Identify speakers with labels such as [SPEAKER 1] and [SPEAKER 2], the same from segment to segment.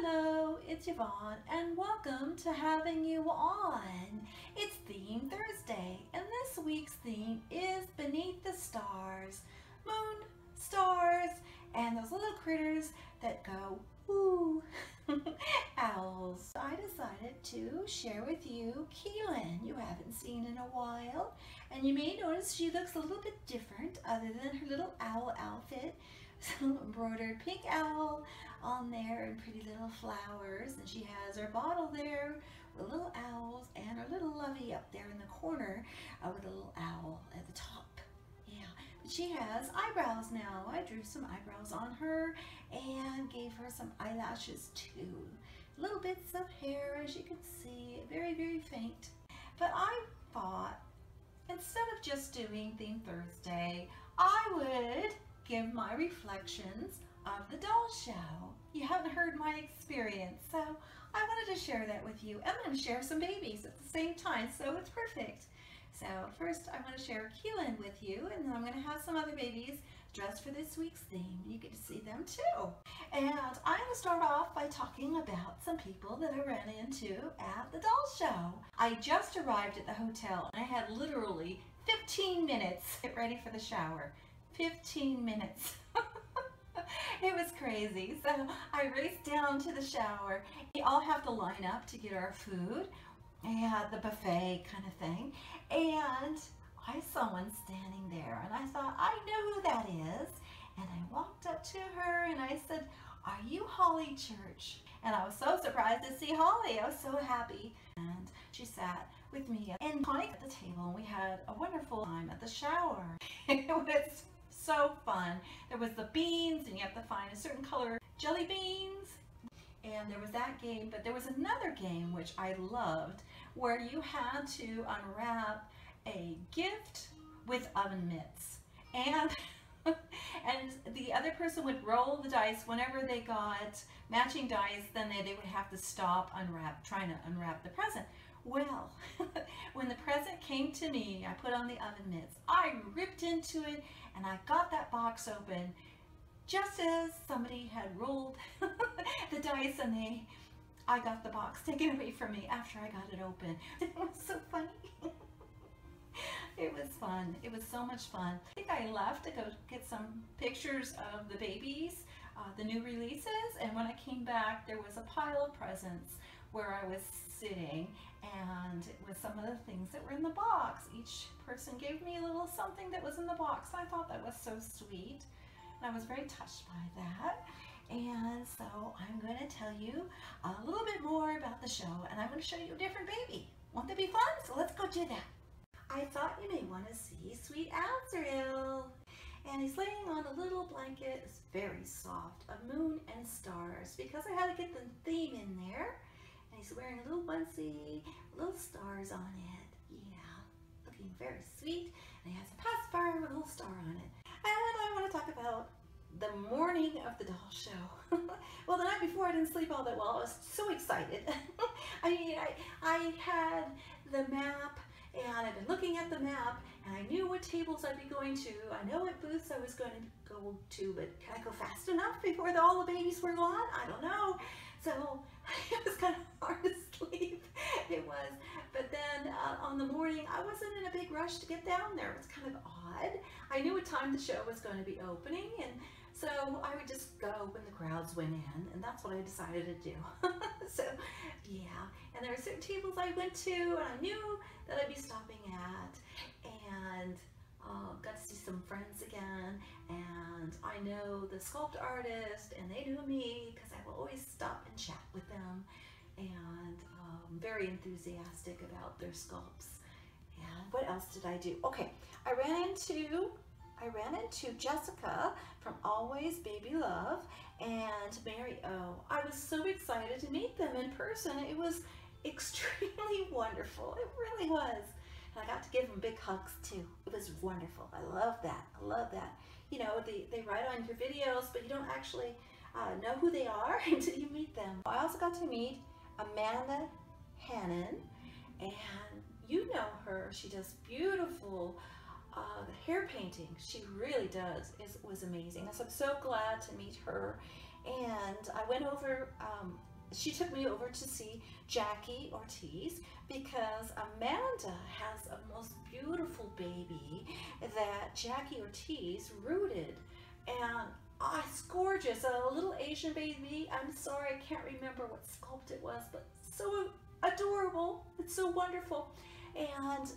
[SPEAKER 1] Hello, it's Yvonne and welcome to Having You On. It's Theme Thursday and this week's theme is Beneath the Stars. Moon, stars, and those little critters that go ooh, owls. I decided to share with you Keelan, you haven't seen in a while, and you may notice she looks a little bit different other than her little owl outfit. Some embroidered pink owl on there and pretty little flowers, and she has her bottle there with little owls and her little lovey up there in the corner with a little owl at the top. Yeah, but she has eyebrows now. I drew some eyebrows on her and gave her some eyelashes too. Little bits of hair, as you can see, very faint. But I thought instead of just doing Theme Thursday, I would give my reflections of the doll show. You haven't heard my experience, so I wanted to share that with you. I'm going to share some babies at the same time, so it's perfect. So first I want to share Keelan with you, and then I'm going to have some other babies dressed for this week's theme. You get to see them too. And I'm going to start off by talking about some people that I ran into at the doll show. I just arrived at the hotel and I had literally 15 minutes to get ready for the shower. 15 minutes. It was crazy. So I raced down to the shower. We all have to line up to get our food and the buffet kind of thing. And I saw one standing there and I thought, I know who that is. And I walked up to her and I said, "Are you Holly Church?" And I was so surprised to see Holly. I was so happy. And she sat with me and Connie at the table and we had a wonderful time at the shower. It was so fun. There was the beans and you have to find a certain color jelly beans. And there was that game, but there was another game which I loved where you had to unwrap a gift with oven mitts. And and the other person would roll the dice. Whenever they got matching dice, then they would have to stop trying to unwrap the present. Well, when the present came to me, I put on the oven mitts. I ripped into it and I got that box open just as somebody had rolled the dice, and I got the box taken away from me after I got it open. It was so funny. It was fun. It was so much fun. I think I left to go get some pictures of the babies, the new releases, and when I came back there was a pile of presents where I was sitting, and it was some of the things that were in the box. Each person gave me a little something that was in the box. I thought that was so sweet, and I was very touched by that. And so I'm going to tell you a little bit more about the show, and I'm going to show you a different baby. Won't that be fun? So let's go do that. I thought you may want to see Sweet Azrael. And he's laying on a little blanket. It's very soft, of moon and stars, because I had to get the theme in there. And he's wearing a little onesie, little stars on it. Yeah, looking very sweet. And he has a pacifier with a little star on it. And I want to talk about the morning of the doll show. Well, the night before I didn't sleep all that well. I was so excited. I mean, I had the map, and I've been looking at the map, and I knew what tables I'd be going to. I know what booths I was going to go to, but can I go fast enough before all the babies were gone? I don't know. So it was kind of hard to sleep. It was. But then on the morning, I wasn't in a big rush to get down there. It was kind of odd. I knew what time the show was going to be opening, and so I would just go when the crowds went in, and that's what I decided to do. So yeah, and there were certain tables I went to and I knew that I'd be stopping at, and got to see some friends again, and I know the sculpt artist and they knew me because I will always stop and chat with them, and very enthusiastic about their sculpts. And what else did I do? Okay, I ran into Jessica from Always Baby Love and Mary O. I was so excited to meet them in person. It was extremely wonderful. It really was. And I got to give them big hugs too. It was wonderful. I love that. I love that. You know, they write on your videos, but you don't actually know who they are until you meet them. I also got to meet Amanda Hannon, and you know her. She does beautiful hair painting. She really does. It was amazing. So I'm so glad to meet her. And I went over she took me over to see Jackie Ortiz because Amanda has a most beautiful baby that Jackie Ortiz rooted, and it's gorgeous, a little Asian baby. I'm sorry, I can't remember what sculpt it was, but so adorable. It's so wonderful. And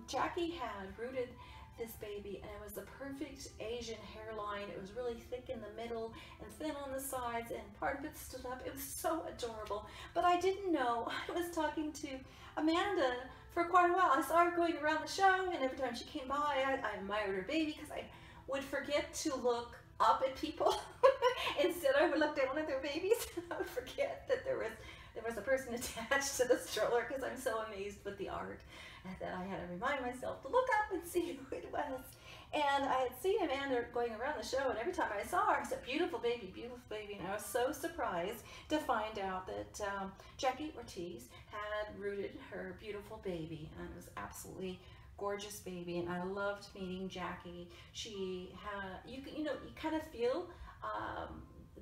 [SPEAKER 1] Jackie had rooted this baby, and it was the perfect Asian hairline. It was really thick in the middle and thin on the sides, and part of it stood up. It was so adorable. But I didn't know. I was talking to Amanda for quite a while. I saw her going around the show, and every time she came by, I admired her baby because I would forget to look up at people. Instead, I would look down at their babies. I would forget that there was a person attached to the stroller because I'm so amazed with the art, and that I had to remind myself to look up and see who it was. And I had seen Amanda going around the show, and every time I saw her, I said, beautiful baby, and I was so surprised to find out that Jackie Ortiz had rooted her beautiful baby, and it was absolutely gorgeous baby, and I loved meeting Jackie. She had, you kind of feel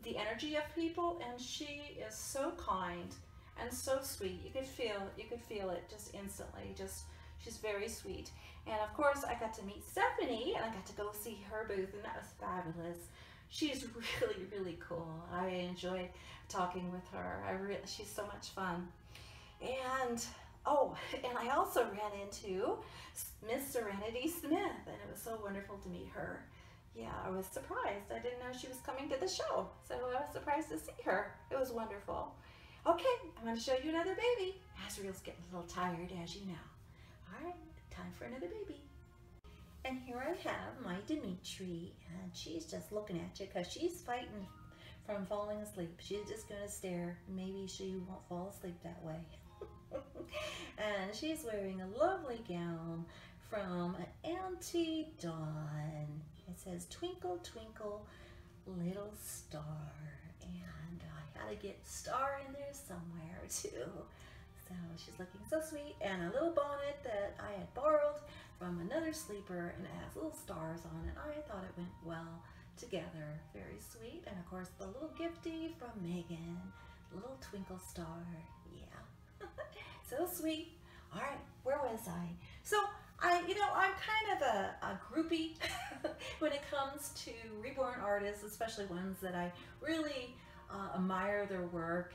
[SPEAKER 1] the energy of people, and she is so kind and so sweet. You could feel it just instantly. She's very sweet. And of course, I got to meet Stephanie, and I got to go see her booth, and that was fabulous. She's really, really cool. I enjoyed talking with her. She's so much fun. And and I also ran into Miss Serenity Smith, and it was so wonderful to meet her. Yeah, I was surprised. I didn't know she was coming to the show, so I was surprised to see her. It was wonderful. Okay, I'm going to show you another baby. Azriel's getting a little tired, as you know. All right, time for another baby. And here I have my Dimitri, and she's just looking at you because she's fighting from falling asleep. She's just going to stare. Maybe she won't fall asleep that way. And she's wearing a lovely gown from Auntie Dawn. It says, twinkle, twinkle, little star. And I gotta get star in there somewhere too. So she's looking so sweet. And a little bonnet that I had borrowed from another sleeper, and it has little stars on it. I thought it went well together. Very sweet. And of course the little giftie from Megan, little twinkle star. Yeah. So sweet. All right, where was I? So I'm kind of a groupie when it comes to Reborn artists, especially ones that I really admire their work,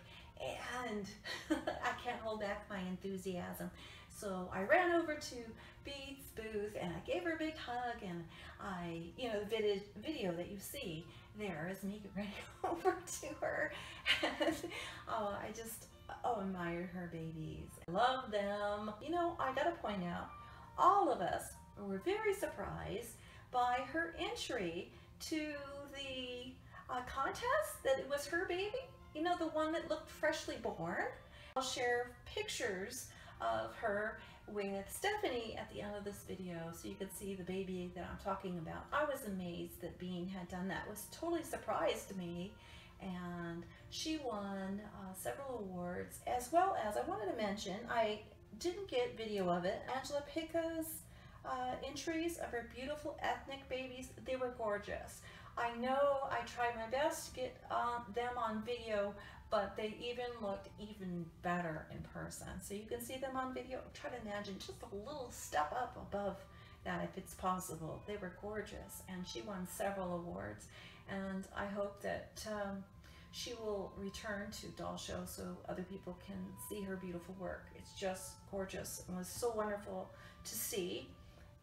[SPEAKER 1] and I can't hold back my enthusiasm. So I ran over to Beat's booth, and I gave her a big hug, and the video that you see there is me running over to her, and I just admire her babies. I love them. I gotta point out, all of us were very surprised by her entry to the contest, that it was her baby, the one that looked freshly born. I'll share pictures of her with Stephanie at the end of this video so you can see the baby that I'm talking about. I was amazed that Bean had done that. It was totally surprised me, and she won several awards, as well as, I wanted to mention, I didn't get video of it, Angela Pica's entries of her beautiful ethnic babies. They were gorgeous. I know I tried my best to get them on video, but they even looked even better in person. So you can see them on video. Try to imagine just a little step up above that if it's possible. They were gorgeous, and she won several awards, and I hope that she will return to Doll Show so other people can see her beautiful work. It's just gorgeous. It was so wonderful to see.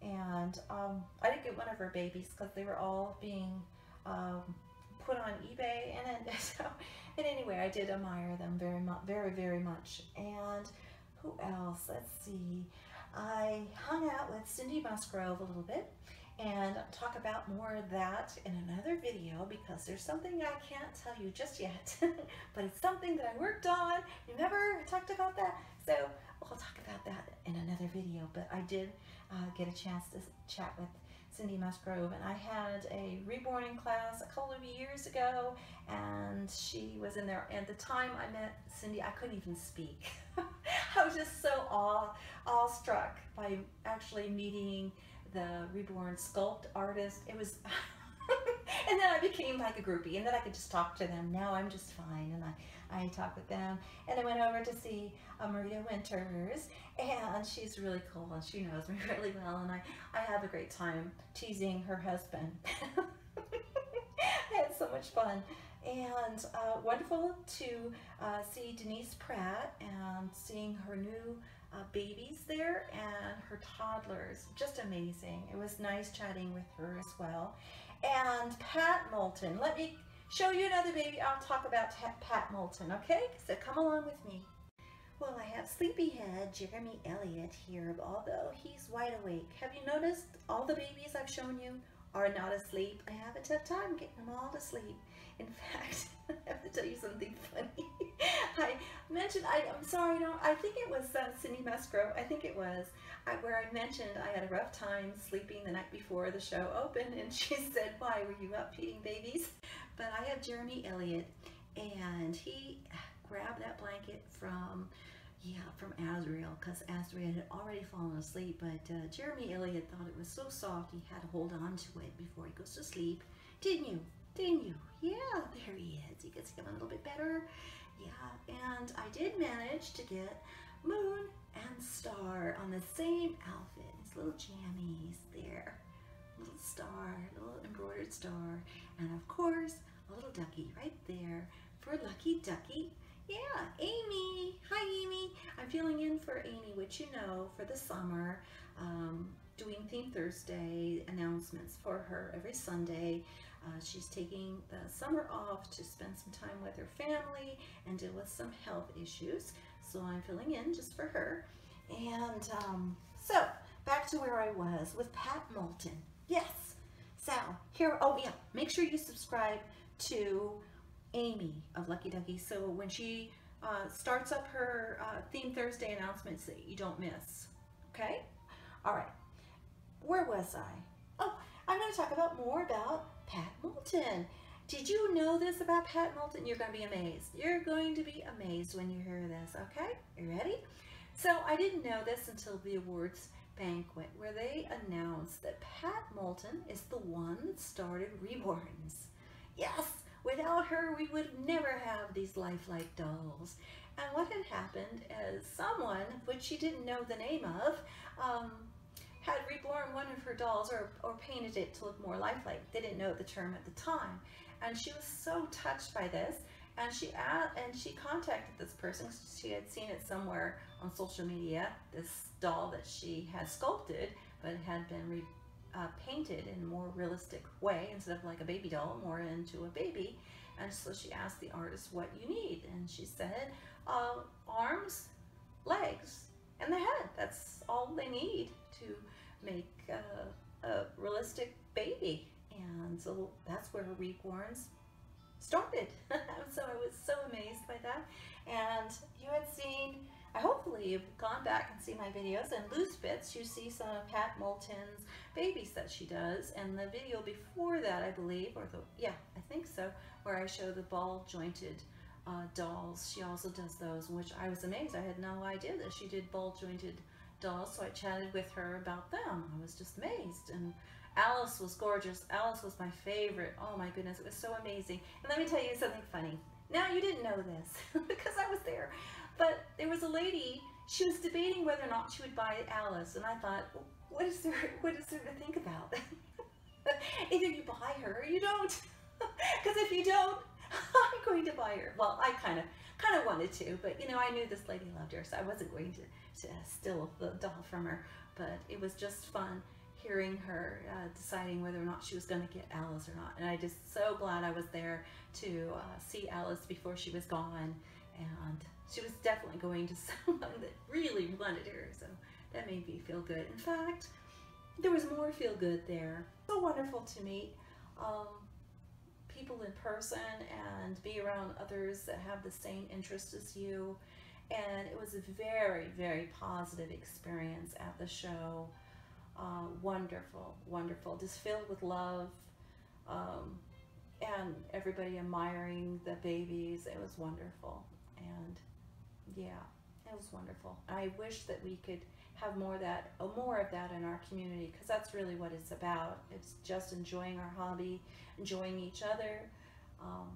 [SPEAKER 1] And I didn't get one of her babies because they were all being put on eBay, and anyway, I did admire them very much. And who else? Let's see. I hung out with Cindy Musgrove a little bit, and I'll talk about more of that in another video because there's something I can't tell you just yet, but it's something that I worked on. Remember, I talked about that? So we'll talk about that in another video, but I did get a chance to chat with Cindy Musgrove, and I had a reborning class a couple of years ago, and she was in there. And the time I met Cindy, I couldn't even speak. I was just so awestruck by actually meeting the Reborn sculpt artist. It was And then I became like a groupie, and then I could just talk to them. Now I'm just fine, and I talk with them. And I went over to see Maria Winters, and she's really cool, and she knows me really well, and I have a great time teasing her husband. I had so much fun. And wonderful to see Denise Pratt and seeing her new babies there and her toddlers. Just amazing. It was nice chatting with her as well. And Pat Moulton. Let me show you another baby. I'll talk about Pat Moulton, okay? So come along with me. Well, I have sleepyhead Jeremy Elliott here, although he's wide awake. Have you noticed all the babies I've shown you are not asleep? I have a tough time getting them all to sleep. In fact, I have to tell you something funny. I mentioned, I'm sorry, no, I think it was Cindy Musgrove, I think it was, where I mentioned I had a rough time sleeping the night before the show opened, and she said, why, were you up feeding babies? But I have Jeremy Elliott, and he grabbed that blanket from Azrael, because Azrael had already fallen asleep, but Jeremy Elliott thought it was so soft he had to hold on to it before he goes to sleep. Didn't you? Didn't you? Yeah, there he is. You can see him a little bit better. Yeah, and I did manage to get Moon and Star on the same outfit. His little jammies there. Little star, little embroidered star. And of course, a little ducky right there for Lucky Ducky. Yeah, Amy. Hi, Amy. I'm filling in for Amy, which you know, for the summer. Doing Theme Thursday announcements for her every Sunday. She's taking the summer off to spend some time with her family and deal with some health issues. So I'm filling in just for her. And so back to where I was with Pat Moulton. Yes. So here, oh yeah, make sure you subscribe to Amy of Lucky Ducky, so when she starts up her Theme Thursday announcements that you don't miss. Okay? All right. Where was I? Oh, I'm going to talk more about Pat Moulton. Did you know this about Pat Moulton? You're going to be amazed. You're going to be amazed when you hear this, okay? You ready? So I didn't know this until the awards banquet, where they announced that Pat Moulton is the one that started Reborns. Yes, without her we would never have these lifelike dolls. And what had happened is someone, which she didn't know the name of, had reborn one of her dolls or painted it to look more lifelike. They didn't know the term at the time. And she was so touched by this, and she contacted this person. She had seen it somewhere on social media, this doll that she had sculpted, but it had been painted in a more realistic way, instead of like a baby doll, more into a baby. And so she asked the artist, what you need? And she said, arms, legs, and the head. That's all they need to make a realistic baby. And so that's where Reborns started. So I was so amazed by that. And you had seen, hopefully you've gone back and seen my videos, and Loose Bits, you see some of Pat Moulton's babies that she does. And the video before that, I believe, I think so, where I show the ball jointed dolls. She also does those, which I was amazed. I had no idea that she did ball jointed dolls, so I chatted with her about them. I was just amazed. And Alice was gorgeous. Alice was my favorite. Oh my goodness, it was so amazing. And let me tell you something funny. Now, you didn't know this because I was there, but there was a lady, she was debating whether or not she would buy Alice, and I thought, what is there to think about? Either you buy her or you don't, because if you don't, I'm going to buy her. Well, I kind of wanted to, but you know, I knew this lady loved her, so I wasn't going to steal the doll from her. But it was just fun hearing her deciding whether or not she was going to get Alice or not. And I just so glad I was there to see Alice before she was gone. And she was definitely going to someone that really wanted her, so that made me feel good. In fact, there was more feel good there. So wonderful to meet people in person and be around others that have the same interests as you. And it was a very, very positive experience at the show. Wonderful, wonderful, just filled with love, and everybody admiring the babies. It was wonderful. And yeah, It was wonderful. I wish that we could have more of that in our community, because that's really what it's about. It's just enjoying our hobby, enjoying each other. Um,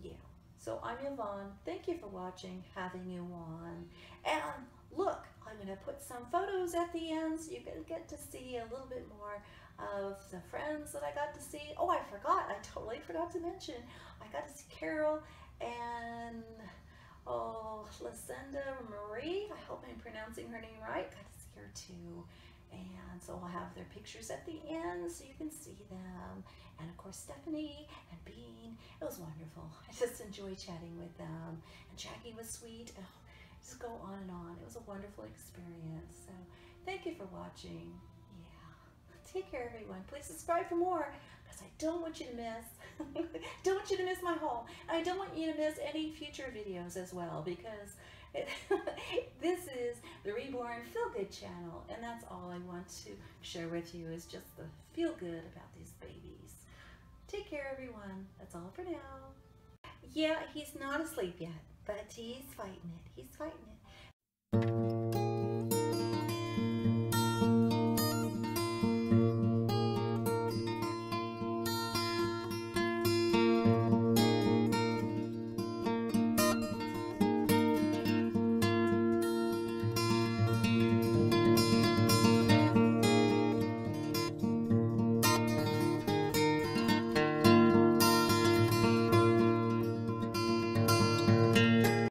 [SPEAKER 1] yeah. So I'm Yvonne. Thank you for watching Having You On. And look, I'm going to put some photos at the end so you can get to see a little bit more of the friends that I got to see. Oh, I forgot. I totally forgot to mention. I got to see Carol and Lucinda Marie. I hope I'm pronouncing her name right. Got to see her too. And so I'll have their pictures at the end so you can see them. And of course Stephanie and Bean. It was wonderful. I just enjoyed chatting with them. And Jackie was sweet. Oh, just go on and on. It was a wonderful experience. So thank you for watching. Yeah. Take care, everyone. Please subscribe for more, because I don't want you to miss. Don't want you to miss my haul. And I don't want you to miss any future videos as well, because this is the Reborn Feel Good channel, and that's all I want to share with you, is just the feel good about these babies. Take care, everyone. That's all for now. Yeah, he's not asleep yet, but he's fighting it. He's fighting it.